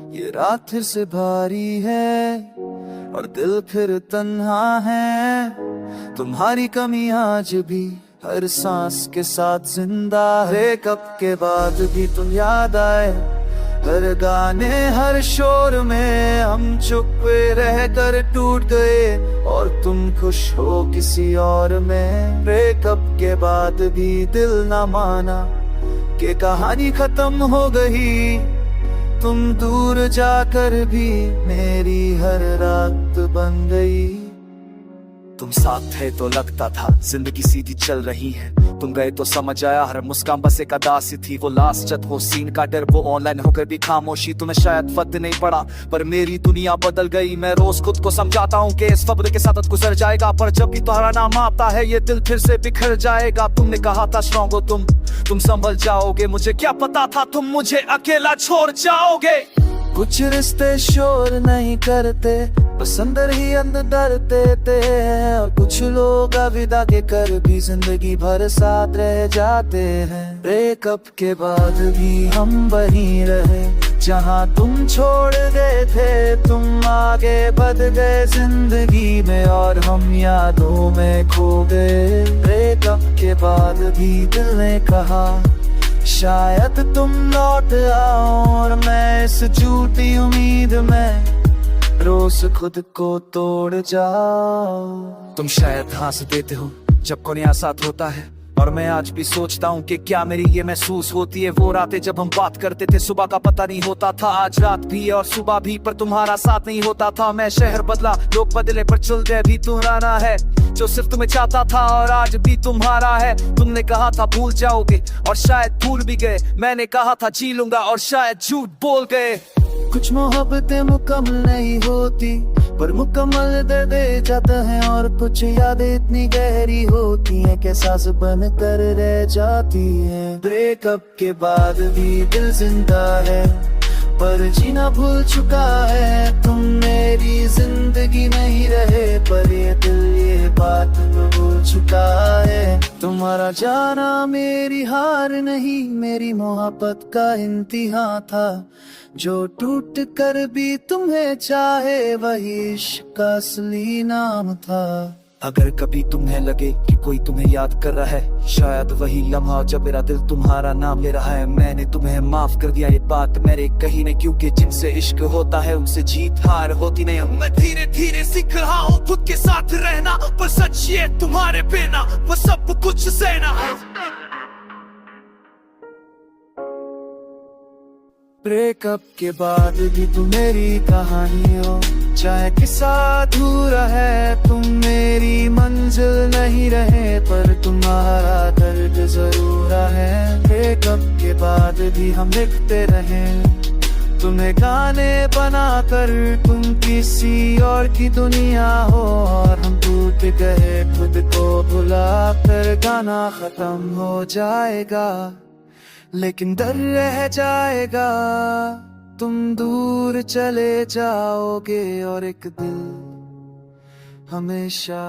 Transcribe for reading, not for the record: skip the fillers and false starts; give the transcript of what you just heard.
ये रात फिर से भारी है और दिल फिर तन्हा है। तुम्हारी कमी आज भी हर सांस के साथ जिंदा है। कब के बाद भी तुम याद आए, हर गाने हर शोर में हम चुप रह कर टूट गए और तुम खुश हो किसी और में। ब्रेकअप के बाद भी दिल ना माना कि कहानी खत्म हो गई। तुम दूर जाकर भी मेरी हर रात बन गई। तुम साथ थे तो लगता था जिंदगी सीधी चल रही है, तुम गए तो समझ आया हर मुस्कान बस एक अदासी थी। वो लास्ट जब वो सीन का डर, वो ऑनलाइन होकर भी खामोशी, तुम्हें शायद फर्क नहीं पड़ा पर मेरी दुनिया बदल गई। मैं रोज खुद को समझाता हूँ कि इस वक्त के साथ गुजर जाएगा, पर जब भी तुम्हारा नाम आता है ये दिल फिर से बिखर जाएगा। तुमने कहा था स्ट्रॉन्ग हो तुम संभल जाओगे, मुझे क्या पता था तुम मुझे अकेला छोड़ जाओगे। कुछ रिश्ते शोर नहीं करते, बस अंदर ही अंदर डरते थे। और कुछ लोग अलविदा के कर भी जिंदगी भर साथ रह जाते हैं। ब्रेकअप के बाद भी हम वहीं रहे जहाँ तुम छोड़ गए थे। तुम आगे बढ़ गए जिंदगी में और हम यादों में खो गए। ब्रेकअप के बाद भी दिल ने कहा शायद तुम लौट आओ, और मैं इस झूठी उम्मीद में रोज खुद को तोड़ जाओ। तुम शायद हंस देते हो जब कोई नया साथ होता है, और मैं आज भी सोचता हूँ कि क्या मेरी ये महसूस होती है। वो रातें जब हम बात करते थे सुबह का पता नहीं होता था, आज रात भी और सुबह भी पर तुम्हारा साथ नहीं होता था। मैं शहर बदला, लोग बदले, पर चलते भी तुम्हारा है जो सिर्फ तुम्हें चाहता था और आज भी तुम्हारा है। तुमने कहा था भूल जाओगे और शायद भूल भी गए, मैंने कहा था जी लूंगा और शायद झूठ बोल गए। कुछ मोहब्बतें मुकम्मल नहीं होती पर मुकम्मल दर्द दे जाता है, और कुछ यादें इतनी गहरी होती हैं कि सांस बन कर रह जाती हैं। ब्रेकअप के बाद भी दिल जिंदा है पर जीना भूल चुका है। तुम मेरी जिंदगी नहीं रहे पर ये दिल ये बात भूल चुका है। तुम्हारा जाना मेरी हार नहीं, मेरी मोहब्बत का इम्तिहान था। जो टूट कर भी तुम्हें चाहे वही इश्क का असली नाम था। अगर कभी तुम्हें लगे कि कोई तुम्हें याद कर रहा है, शायद वही लम्हा जब मेरा दिल तुम्हारा नाम ले रहा है। मैंने तुम्हें माफ कर दिया, ये बात मेरे कहीं नहीं, क्योंकि जिनसे इश्क होता है उनसे जीत हार होती नहीं। मैं धीरे धीरे सीख रहा हूँ खुद के साथ रहना, पर सच ये तुम्हारे बिना वो सब कुछ सहना। ब्रेकअप के बाद भी तुम मेरी कहानी हो, चाहे किस्सा अधूरा है। तुम मेरी मंजिल नहीं रहे पर तुम्हारा दर्द जरूर है। ब्रेकअप के बाद भी हम लिखते रहे तुम्हें गाने बना कर, तुम किसी और की दुनिया हो और हम टूट गए खुद को भुला कर। गाना खत्म हो जाएगा लेकिन डर रह जाएगा, तुम दूर चले जाओगे और एक दिल हमेशा